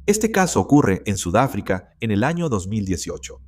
Este caso ocurre en Sudáfrica en el año 2018.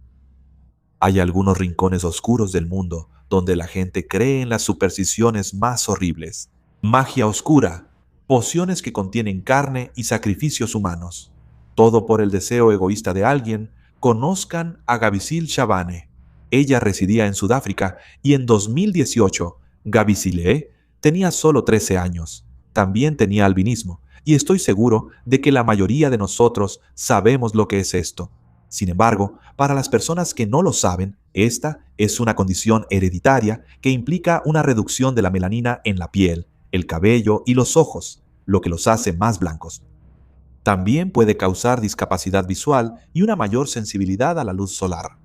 Hay algunos rincones oscuros del mundo donde la gente cree en las supersticiones más horribles. Magia oscura, pociones que contienen carne y sacrificios humanos. Todo por el deseo egoísta de alguien. Conozcan a Gavisil Shabane. Ella residía en Sudáfrica y en 2018, Gavisile tenía solo 13 años. También tenía albinismo y estoy seguro de que la mayoría de nosotros sabemos lo que es esto. Sin embargo, para las personas que no lo saben, esta es una condición hereditaria que implica una reducción de la melanina en la piel, el cabello y los ojos, lo que los hace más blancos. También puede causar discapacidad visual y una mayor sensibilidad a la luz solar.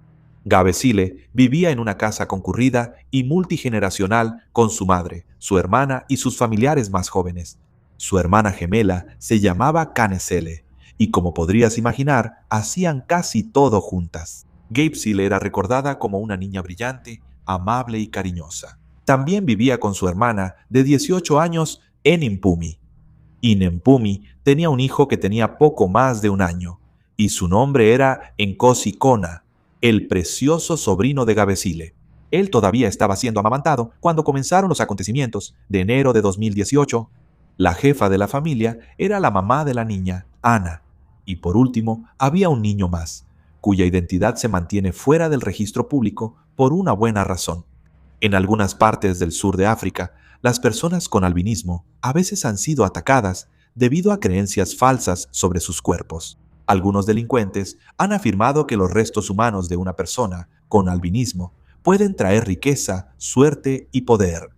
Gabesile vivía en una casa concurrida y multigeneracional con su madre, su hermana y sus familiares más jóvenes. Su hermana gemela se llamaba Canesele, y como podrías imaginar, hacían casi todo juntas. Gabesile era recordada como una niña brillante, amable y cariñosa. También vivía con su hermana de 18 años en Impumi. Inempumi tenía un hijo que tenía poco más de un año, y su nombre era Nkosi Kona, el precioso sobrino de Gabesile. Él todavía estaba siendo amamantado cuando comenzaron los acontecimientos de enero de 2018. La jefa de la familia era la mamá de la niña, Ana, y por último había un niño más, cuya identidad se mantiene fuera del registro público por una buena razón. En algunas partes del sur de África, las personas con albinismo a veces han sido atacadas debido a creencias falsas sobre sus cuerpos. Algunos delincuentes han afirmado que los restos humanos de una persona con albinismo pueden traer riqueza, suerte y poder.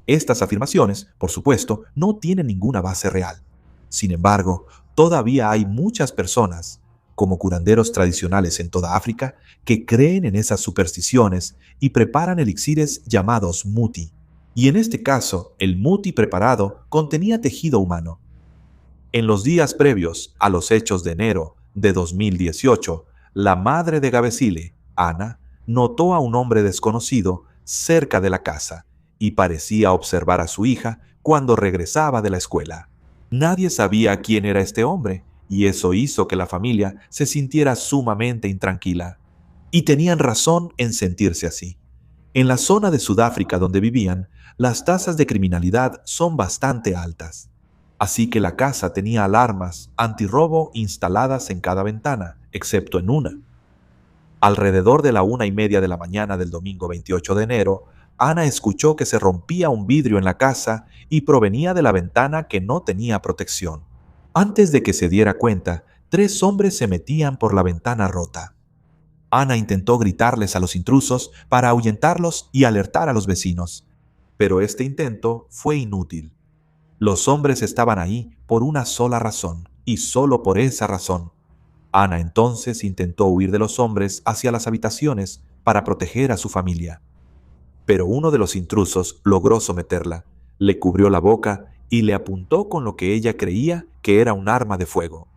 Estas afirmaciones, por supuesto, no tienen ninguna base real. Sin embargo, todavía hay muchas personas, como curanderos tradicionales en toda África, que creen en esas supersticiones y preparan elixires llamados muti. Y en este caso, el muti preparado contenía tejido humano. En los días previos a los hechos de enero de 2018, la madre de Gabesile, Ana, notó a un hombre desconocido cerca de la casa y parecía observar a su hija cuando regresaba de la escuela. Nadie sabía quién era este hombre, y eso hizo que la familia se sintiera sumamente intranquila. Y tenían razón en sentirse así. En la zona de Sudáfrica donde vivían, las tasas de criminalidad son bastante altas. Así que la casa tenía alarmas antirrobo instaladas en cada ventana, excepto en una. Alrededor de la 1:30 de la mañana del domingo 28 de enero, Ana escuchó que se rompía un vidrio en la casa y provenía de la ventana que no tenía protección. Antes de que se diera cuenta, 3 hombres se metían por la ventana rota. Ana intentó gritarles a los intrusos para ahuyentarlos y alertar a los vecinos, pero este intento fue inútil. Los hombres estaban ahí por una sola razón, y solo por esa razón. Ana entonces intentó huir de los hombres hacia las habitaciones para proteger a su familia. Pero uno de los intrusos logró someterla, le cubrió la boca y le apuntó con lo que ella creía que era un arma de fuego.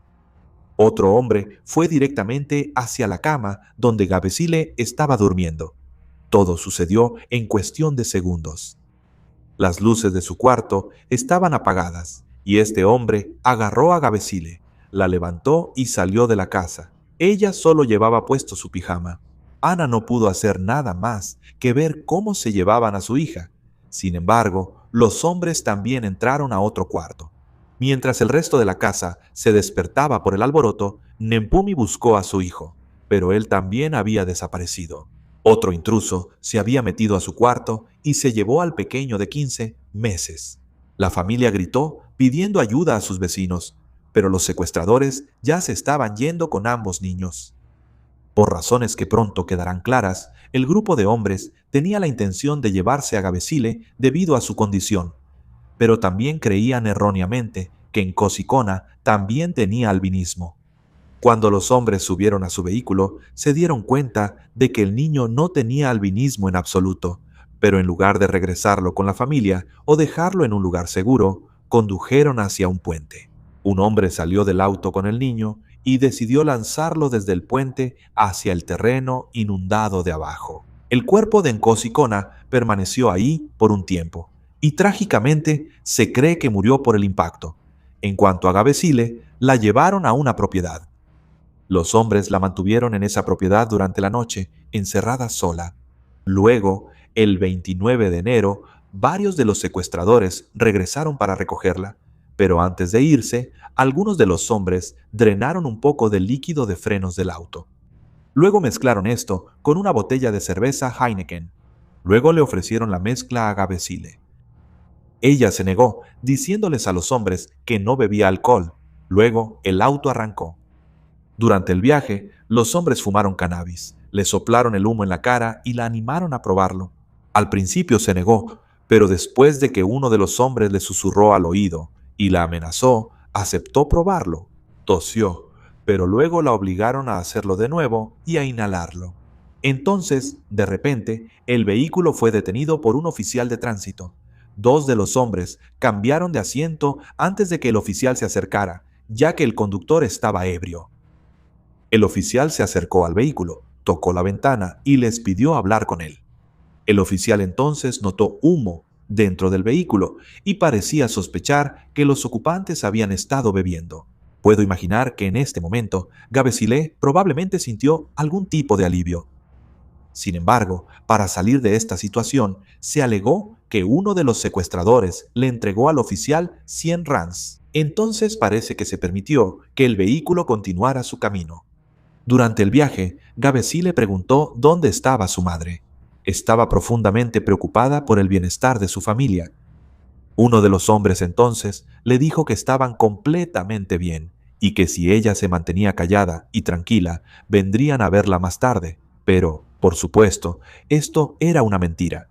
Otro hombre fue directamente hacia la cama donde Gabesile estaba durmiendo. Todo sucedió en cuestión de segundos. Las luces de su cuarto estaban apagadas y este hombre agarró a Gabesile, la levantó y salió de la casa. Ella solo llevaba puesto su pijama. Ana no pudo hacer nada más que ver cómo se llevaban a su hija. Sin embargo, los hombres también entraron a otro cuarto. Mientras el resto de la casa se despertaba por el alboroto, Nempumi buscó a su hijo, pero él también había desaparecido. Otro intruso se había metido a su cuarto y se llevó al pequeño de 15 meses. La familia gritó pidiendo ayuda a sus vecinos, pero los secuestradores ya se estaban yendo con ambos niños. Por razones que pronto quedarán claras, el grupo de hombres tenía la intención de llevarse a Gabesile debido a su condición, pero también creían erróneamente que Nkosi Kona también tenía albinismo. Cuando los hombres subieron a su vehículo, se dieron cuenta de que el niño no tenía albinismo en absoluto, pero en lugar de regresarlo con la familia o dejarlo en un lugar seguro, condujeron hacia un puente. Un hombre salió del auto con el niño y decidió lanzarlo desde el puente hacia el terreno inundado de abajo. El cuerpo de Nkosi Kona permaneció ahí por un tiempo, y trágicamente se cree que murió por el impacto. En cuanto a Gabesile, la llevaron a una propiedad. Los hombres la mantuvieron en esa propiedad durante la noche, encerrada sola. Luego, el 29 de enero, varios de los secuestradores regresaron para recogerla, pero antes de irse, algunos de los hombres drenaron un poco del líquido de frenos del auto. Luego mezclaron esto con una botella de cerveza Heineken. Luego le ofrecieron la mezcla a Gabesile. Ella se negó, diciéndoles a los hombres que no bebía alcohol. Luego el auto arrancó. Durante el viaje, los hombres fumaron cannabis, le soplaron el humo en la cara y la animaron a probarlo. Al principio se negó, pero después de que uno de los hombres le susurró al oído y la amenazó, aceptó probarlo. Tosió, pero luego la obligaron a hacerlo de nuevo y a inhalarlo. Entonces, de repente, el vehículo fue detenido por un oficial de tránsito. Dos de los hombres cambiaron de asiento antes de que el oficial se acercara, ya que el conductor estaba ebrio. El oficial se acercó al vehículo, tocó la ventana y les pidió hablar con él. El oficial entonces notó humo dentro del vehículo y parecía sospechar que los ocupantes habían estado bebiendo. Puedo imaginar que en este momento Gabesile probablemente sintió algún tipo de alivio. Sin embargo, para salir de esta situación, se alegó que uno de los secuestradores le entregó al oficial 100 rands. Entonces parece que se permitió que el vehículo continuara su camino. Durante el viaje, Gabesile preguntó dónde estaba su madre. Estaba profundamente preocupada por el bienestar de su familia. Uno de los hombres entonces le dijo que estaban completamente bien y que si ella se mantenía callada y tranquila, vendrían a verla más tarde. Pero, por supuesto, esto era una mentira.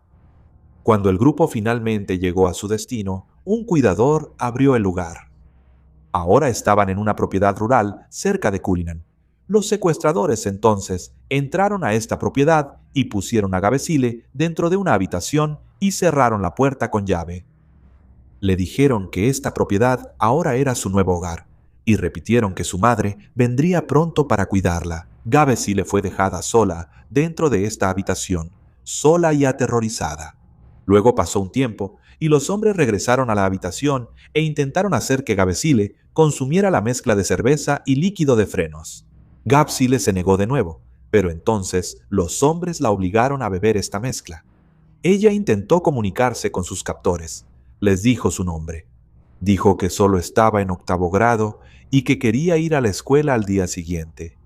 Cuando el grupo finalmente llegó a su destino, un cuidador abrió el lugar. Ahora estaban en una propiedad rural cerca de Cullinan. Los secuestradores entonces entraron a esta propiedad y pusieron a Gabesile dentro de una habitación y cerraron la puerta con llave. Le dijeron que esta propiedad ahora era su nuevo hogar y repitieron que su madre vendría pronto para cuidarla. Gabesile fue dejada sola dentro de esta habitación, sola y aterrorizada. Luego pasó un tiempo y los hombres regresaron a la habitación e intentaron hacer que Gabesile consumiera la mezcla de cerveza y líquido de frenos. Gabesile se negó de nuevo, pero entonces los hombres la obligaron a beber esta mezcla. Ella intentó comunicarse con sus captores. Les dijo su nombre. Dijo que solo estaba en 8º grado y que quería ir a la escuela al día siguiente.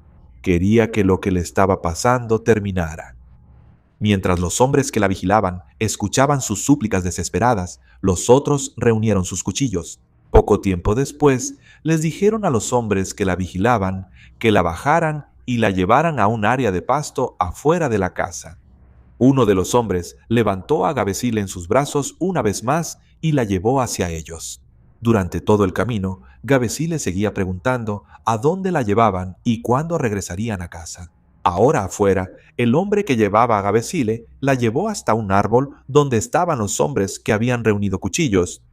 Quería que lo que le estaba pasando terminara. Mientras los hombres que la vigilaban escuchaban sus súplicas desesperadas, los otros reunieron sus cuchillos. Poco tiempo después, les dijeron a los hombres que la vigilaban que la bajaran y la llevaran a un área de pasto afuera de la casa. Uno de los hombres levantó a Gabesile en sus brazos una vez más y la llevó hacia ellos. Durante todo el camino, Gabesile seguía preguntando a dónde la llevaban y cuándo regresarían a casa. Ahora afuera, el hombre que llevaba a Gabesile la llevó hasta un árbol donde estaban los hombres que habían reunido cuchillos.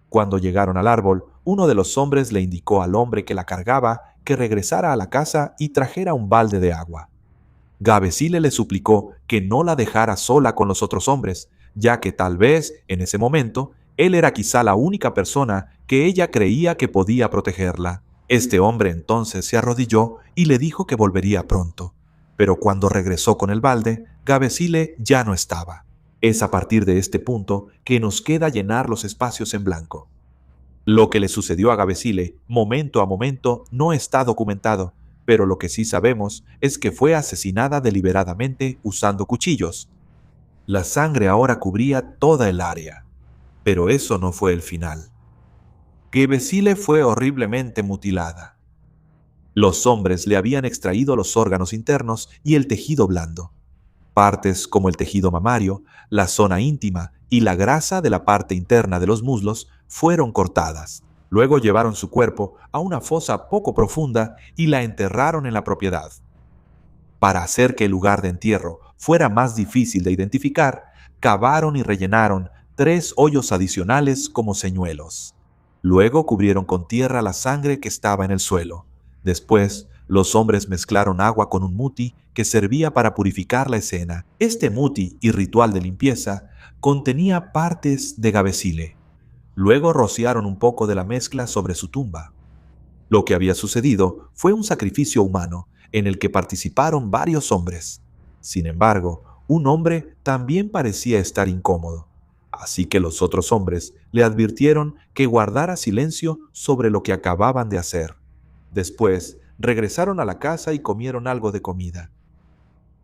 Cuando llegaron al árbol, uno de los hombres le indicó al hombre que la cargaba que regresara a la casa y trajera un balde de agua. Gabesile le suplicó que no la dejara sola con los otros hombres, ya que tal vez, en ese momento, él era quizá la única persona que ella creía que podía protegerla. Este hombre entonces se arrodilló y le dijo que volvería pronto. Pero cuando regresó con el balde, Gabesile ya no estaba. Es a partir de este punto que nos queda llenar los espacios en blanco. Lo que le sucedió a Gabesile, momento a momento, no está documentado, pero lo que sí sabemos es que fue asesinada deliberadamente usando cuchillos. La sangre ahora cubría toda el área. Pero eso no fue el final. Gabesile fue horriblemente mutilada. Los hombres le habían extraído los órganos internos y el tejido blando. Partes como el tejido mamario, la zona íntima y la grasa de la parte interna de los muslos fueron cortadas. Luego llevaron su cuerpo a una fosa poco profunda y la enterraron en la propiedad. Para hacer que el lugar de entierro fuera más difícil de identificar, cavaron y rellenaron 3 hoyos adicionales como señuelos. Luego cubrieron con tierra la sangre que estaba en el suelo. Después, los hombres mezclaron agua con un muti que servía para purificar la escena. Este muti y ritual de limpieza contenía partes de Gabesile. Luego rociaron un poco de la mezcla sobre su tumba. Lo que había sucedido fue un sacrificio humano en el que participaron varios hombres. Sin embargo, un hombre también parecía estar incómodo, así que los otros hombres le advirtieron que guardara silencio sobre lo que acababan de hacer. Después, regresaron a la casa y comieron algo de comida.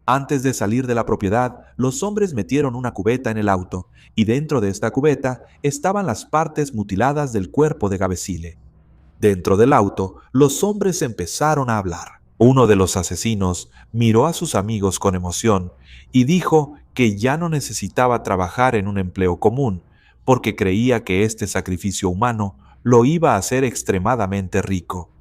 Antes de salir de la propiedad, los hombres metieron una cubeta en el auto, y dentro de esta cubeta estaban las partes mutiladas del cuerpo de Gabesile. Dentro del auto, los hombres empezaron a hablar. Uno de los asesinos miró a sus amigos con emoción y dijo que ya no necesitaba trabajar en un empleo común, porque creía que este sacrificio humano lo iba a hacer extremadamente rico.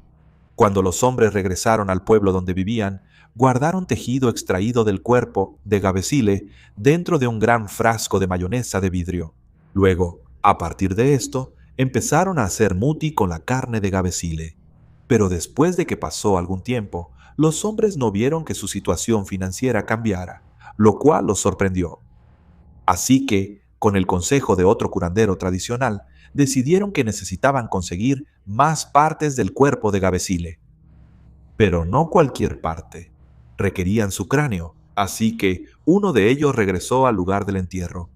Cuando los hombres regresaron al pueblo donde vivían, guardaron tejido extraído del cuerpo de Gabesile dentro de un gran frasco de mayonesa de vidrio. Luego, a partir de esto, empezaron a hacer muti con la carne de Gabesile. Pero después de que pasó algún tiempo, los hombres no vieron que su situación financiera cambiara, lo cual los sorprendió. Así que, con el consejo de otro curandero tradicional, decidieron que necesitaban conseguir más partes del cuerpo de Gabesile. Pero no cualquier parte. Requerían su cráneo, así que uno de ellos regresó al lugar del entierro.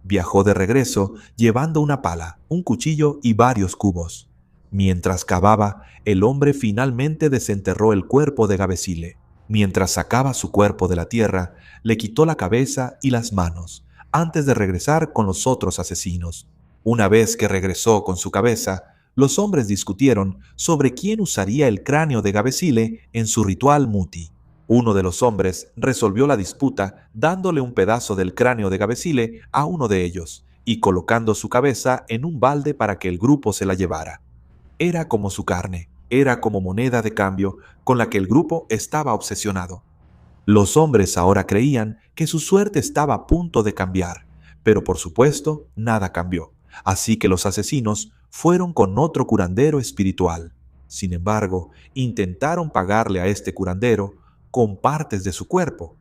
Viajó de regreso llevando una pala, un cuchillo y varios cubos. Mientras cavaba, el hombre finalmente desenterró el cuerpo de Gabesile. Mientras sacaba su cuerpo de la tierra, le quitó la cabeza y las manos, antes de regresar con los otros asesinos. Una vez que regresó con su cabeza, los hombres discutieron sobre quién usaría el cráneo de Gabesile en su ritual muti. Uno de los hombres resolvió la disputa dándole un pedazo del cráneo de Gabesile a uno de ellos y colocando su cabeza en un balde para que el grupo se la llevara. Era como su carne, era como moneda de cambio con la que el grupo estaba obsesionado. Los hombres ahora creían que su suerte estaba a punto de cambiar, pero por supuesto nada cambió, así que los asesinos fueron con otro curandero espiritual. Sin embargo, intentaron pagarle a este curandero con partes de su cuerpo.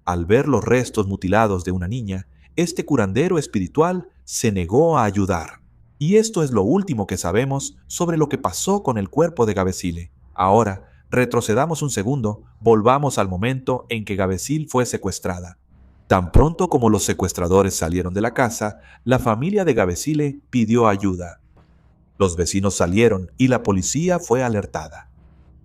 Al ver los restos mutilados de una niña, este curandero espiritual se negó a ayudar. Y esto es lo último que sabemos sobre lo que pasó con el cuerpo de Gabesile. Ahora, retrocedamos un segundo, volvamos al momento en que Gabesile fue secuestrada. Tan pronto como los secuestradores salieron de la casa, la familia de Gabesile pidió ayuda. Los vecinos salieron y la policía fue alertada.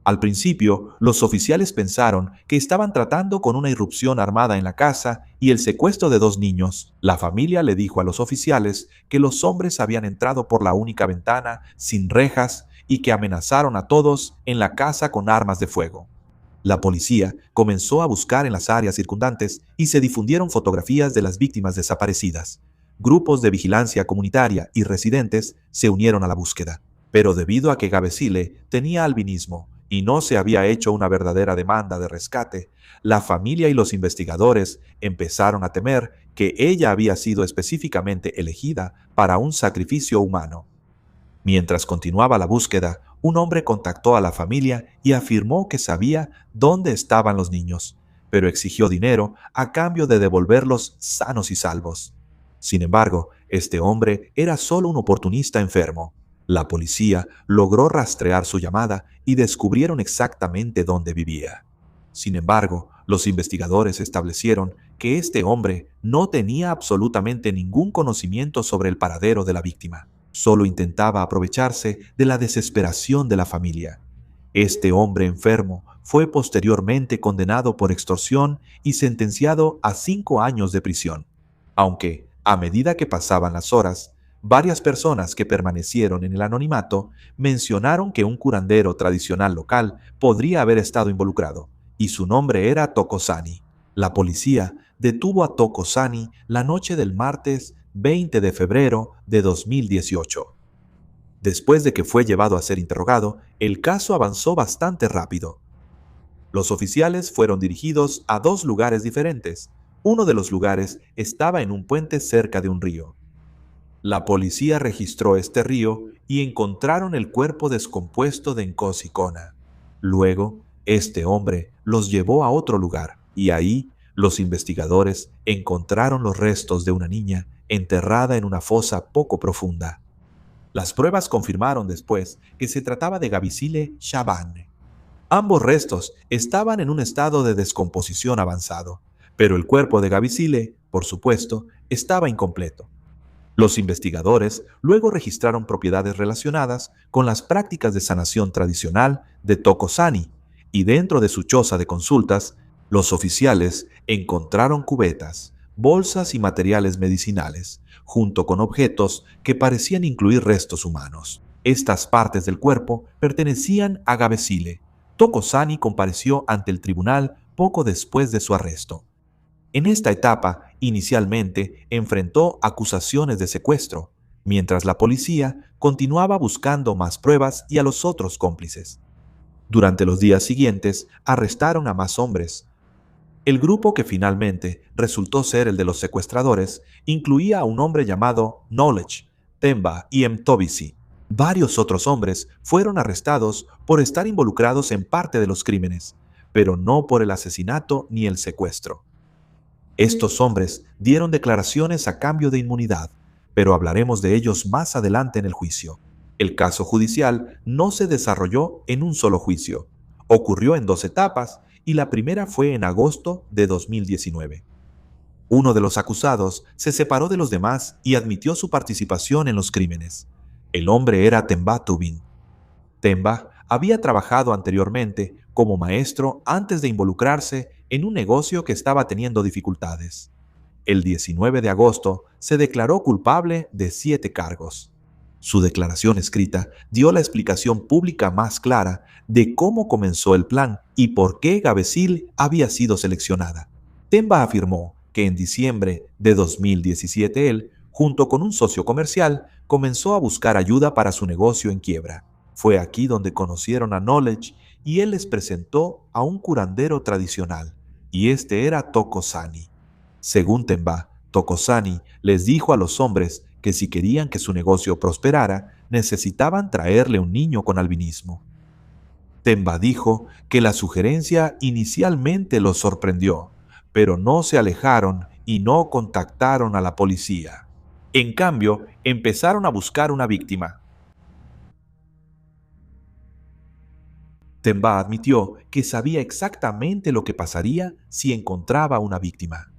Al principio, los oficiales pensaron que estaban tratando con una irrupción armada en la casa y el secuestro de dos niños. La familia le dijo a los oficiales que los hombres habían entrado por la única ventana, sin rejas, y que amenazaron a todos en la casa con armas de fuego. La policía comenzó a buscar en las áreas circundantes y se difundieron fotografías de las víctimas desaparecidas. Grupos de vigilancia comunitaria y residentes se unieron a la búsqueda. Pero debido a que Gabesile tenía albinismo y no se había hecho una verdadera demanda de rescate, la familia y los investigadores empezaron a temer que ella había sido específicamente elegida para un sacrificio humano. Mientras continuaba la búsqueda, un hombre contactó a la familia y afirmó que sabía dónde estaban los niños, pero exigió dinero a cambio de devolverlos sanos y salvos. Sin embargo, este hombre era solo un oportunista enfermo. La policía logró rastrear su llamada y descubrieron exactamente dónde vivía. Sin embargo, los investigadores establecieron que este hombre no tenía absolutamente ningún conocimiento sobre el paradero de la víctima. Solo intentaba aprovecharse de la desesperación de la familia. Este hombre enfermo fue posteriormente condenado por extorsión y sentenciado a 5 años de prisión. Aunque, a medida que pasaban las horas, varias personas que permanecieron en el anonimato mencionaron que un curandero tradicional local podría haber estado involucrado, y su nombre era Tokosani. La policía detuvo a Tokosani la noche del martes 20 de febrero de 2018. Después de que fue llevado a ser interrogado, el caso avanzó bastante rápido. Los oficiales fueron dirigidos a 2 lugares diferentes. Uno de los lugares estaba en un puente cerca de un río. La policía registró este río y encontraron el cuerpo descompuesto de Nkosi Kona. Luego, este hombre los llevó a otro lugar y ahí los investigadores encontraron los restos de una niña enterrada en una fosa poco profunda. Las pruebas confirmaron después que se trataba de Gabisile Shaban. Ambos restos estaban en un estado de descomposición avanzado, pero el cuerpo de Gabisile, por supuesto, estaba incompleto. Los investigadores luego registraron propiedades relacionadas con las prácticas de sanación tradicional de Tokosani, y dentro de su choza de consultas, los oficiales encontraron cubetas, bolsas y materiales medicinales, junto con objetos que parecían incluir restos humanos. Estas partes del cuerpo pertenecían a Gabesile. Tokosani compareció ante el tribunal poco después de su arresto. En esta etapa, inicialmente, enfrentó acusaciones de secuestro, mientras la policía continuaba buscando más pruebas y a los otros cómplices. Durante los días siguientes, arrestaron a más hombres. El grupo que finalmente resultó ser el de los secuestradores incluía a un hombre llamado Knowledge, Temba y Mtobisi. Varios otros hombres fueron arrestados por estar involucrados en parte de los crímenes, pero no por el asesinato ni el secuestro. Estos hombres dieron declaraciones a cambio de inmunidad, pero hablaremos de ellos más adelante en el juicio. El caso judicial no se desarrolló en un solo juicio. Ocurrió en dos etapas y la primera fue en agosto de 2019. Uno de los acusados se separó de los demás y admitió su participación en los crímenes. El hombre era Temba Tubin. Temba había trabajado anteriormente como maestro antes de involucrarse en un negocio que estaba teniendo dificultades. El 19 de agosto se declaró culpable de 7 cargos. Su declaración escrita dio la explicación pública más clara de cómo comenzó el plan y por qué Gabesil había sido seleccionada. Temba afirmó que en diciembre de 2017 él, junto con un socio comercial, comenzó a buscar ayuda para su negocio en quiebra. Fue aquí donde conocieron a Knowledge y él les presentó a un curandero tradicional, y este era Tokosani. Según Temba, Tokosani les dijo a los hombres que si querían que su negocio prosperara, necesitaban traerle un niño con albinismo. Temba dijo que la sugerencia inicialmente los sorprendió, pero no se alejaron y no contactaron a la policía. En cambio, empezaron a buscar una víctima. Temba admitió que sabía exactamente lo que pasaría si encontraba una víctima.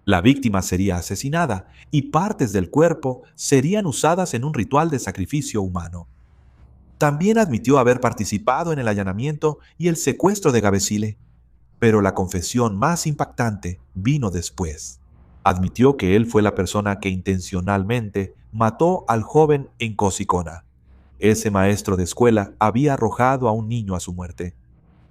La víctima sería asesinada y partes del cuerpo serían usadas en un ritual de sacrificio humano. También admitió haber participado en el allanamiento y el secuestro de Gabesile, pero la confesión más impactante vino después. Admitió que él fue la persona que intencionalmente mató al joven en Cosicona. Ese maestro de escuela había arrojado a un niño a su muerte.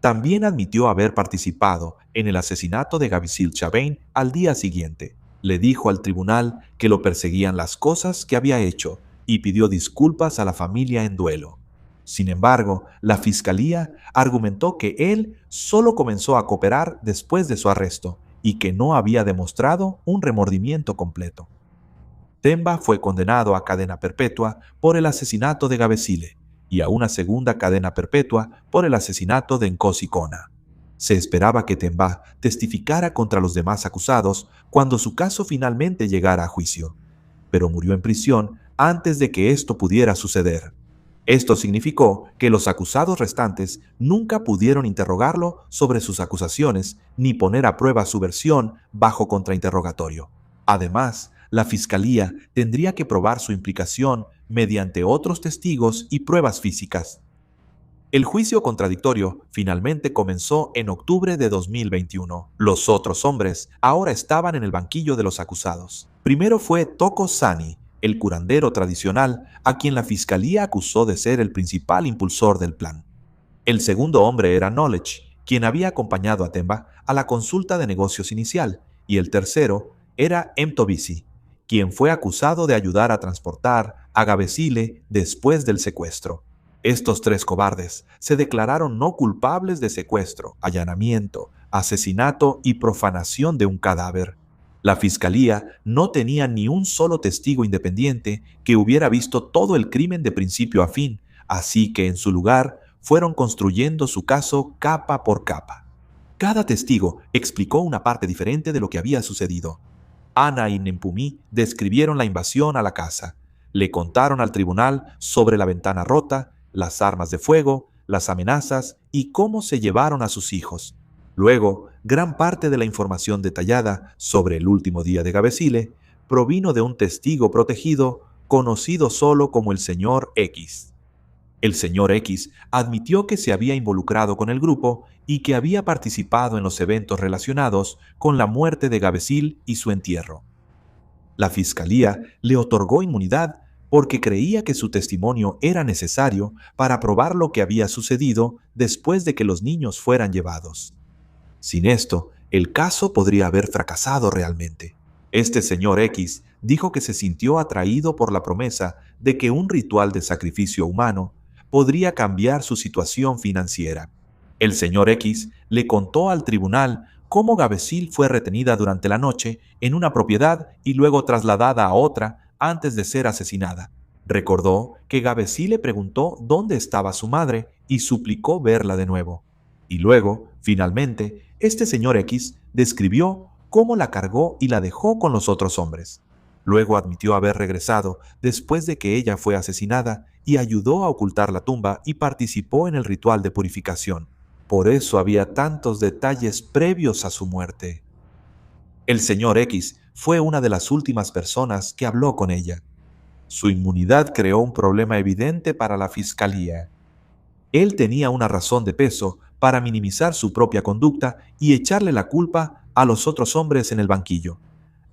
También admitió haber participado en el asesinato de Gabisil Chabain al día siguiente. Le dijo al tribunal que lo perseguían las cosas que había hecho y pidió disculpas a la familia en duelo. Sin embargo, la fiscalía argumentó que él solo comenzó a cooperar después de su arresto y que no había demostrado un remordimiento completo. Temba fue condenado a cadena perpetua por el asesinato de Gabesile y a una segunda cadena perpetua por el asesinato de Nkosi Kona. Se esperaba que Temba testificara contra los demás acusados cuando su caso finalmente llegara a juicio, pero murió en prisión antes de que esto pudiera suceder. Esto significó que los acusados restantes nunca pudieron interrogarlo sobre sus acusaciones ni poner a prueba su versión bajo contrainterrogatorio. Además, la fiscalía tendría que probar su implicación mediante otros testigos y pruebas físicas. El juicio contradictorio finalmente comenzó en octubre de 2021. Los otros hombres ahora estaban en el banquillo de los acusados. Primero fue Tokosani, el curandero tradicional, a quien la fiscalía acusó de ser el principal impulsor del plan. El segundo hombre era Knowledge, quien había acompañado a Temba a la consulta de negocios inicial, y el tercero era Mtobisi, quien fue acusado de ayudar a transportar a Gabesile después del secuestro. Estos 3 cobardes se declararon no culpables de secuestro, allanamiento, asesinato y profanación de un cadáver. La fiscalía no tenía ni un solo testigo independiente que hubiera visto todo el crimen de principio a fin, así que en su lugar fueron construyendo su caso capa por capa. Cada testigo explicó una parte diferente de lo que había sucedido. Ana y Nempumí describieron la invasión a la casa. Le contaron al tribunal sobre la ventana rota, las armas de fuego, las amenazas y cómo se llevaron a sus hijos. Luego, gran parte de la información detallada sobre el último día de Gabesile provino de un testigo protegido conocido solo como el señor X. El señor X admitió que se había involucrado con el grupo y que había participado en los eventos relacionados con la muerte de Gabesil y su entierro. La fiscalía le otorgó inmunidad porque creía que su testimonio era necesario para probar lo que había sucedido después de que los niños fueran llevados. Sin esto, el caso podría haber fracasado realmente. Este señor X dijo que se sintió atraído por la promesa de que un ritual de sacrificio humano podría cambiar su situación financiera. El señor X le contó al tribunal cómo Gabesil fue retenida durante la noche en una propiedad y luego trasladada a otra antes de ser asesinada. Recordó que Gabesil le preguntó dónde estaba su madre y suplicó verla de nuevo. Y luego, finalmente, este señor X describió cómo la cargó y la dejó con los otros hombres. Luego admitió haber regresado después de que ella fue asesinada y ayudó a ocultar la tumba y participó en el ritual de purificación. Por eso había tantos detalles previos a su muerte. El señor X fue una de las últimas personas que habló con ella. Su inmunidad creó un problema evidente para la fiscalía. Él tenía una razón de peso para minimizar su propia conducta y echarle la culpa a los otros hombres en el banquillo.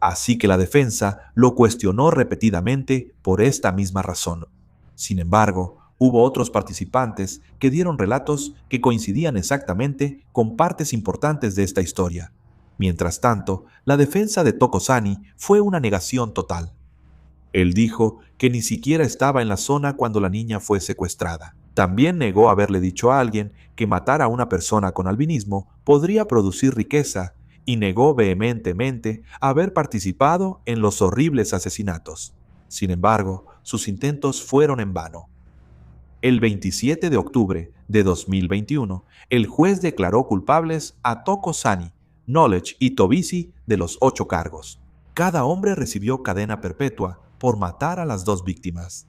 Así que la defensa lo cuestionó repetidamente por esta misma razón. Sin embargo, hubo otros participantes que dieron relatos que coincidían exactamente con partes importantes de esta historia. Mientras tanto, la defensa de Tokosani fue una negación total. Él dijo que ni siquiera estaba en la zona cuando la niña fue secuestrada. También negó haberle dicho a alguien que matar a una persona con albinismo podría producir riqueza y negó vehementemente haber participado en los horribles asesinatos. Sin embargo, sus intentos fueron en vano. El 27 de octubre de 2021, el juez declaró culpables a Tokosani, Knowledge y Tobisi de los 8 cargos. Cada hombre recibió cadena perpetua por matar a las 2 víctimas.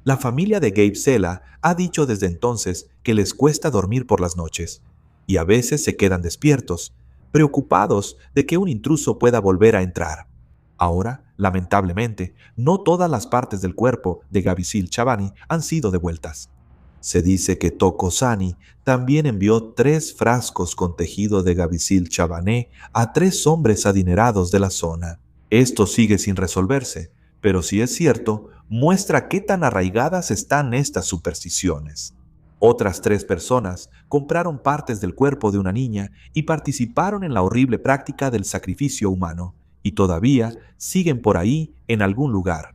La familia de Gabe Sela ha dicho desde entonces que les cuesta dormir por las noches y a veces se quedan despiertos, preocupados de que un intruso pueda volver a entrar. Ahora, lamentablemente, no todas las partes del cuerpo de Gabesil Chabani han sido devueltas. Se dice que Tokosani también envió 3 frascos con tejido de Gabesil Chabané a 3 hombres adinerados de la zona. Esto sigue sin resolverse, pero si es cierto, muestra qué tan arraigadas están estas supersticiones. Otras 3 personas compraron partes del cuerpo de una niña y participaron en la horrible práctica del sacrificio humano, y todavía siguen por ahí en algún lugar.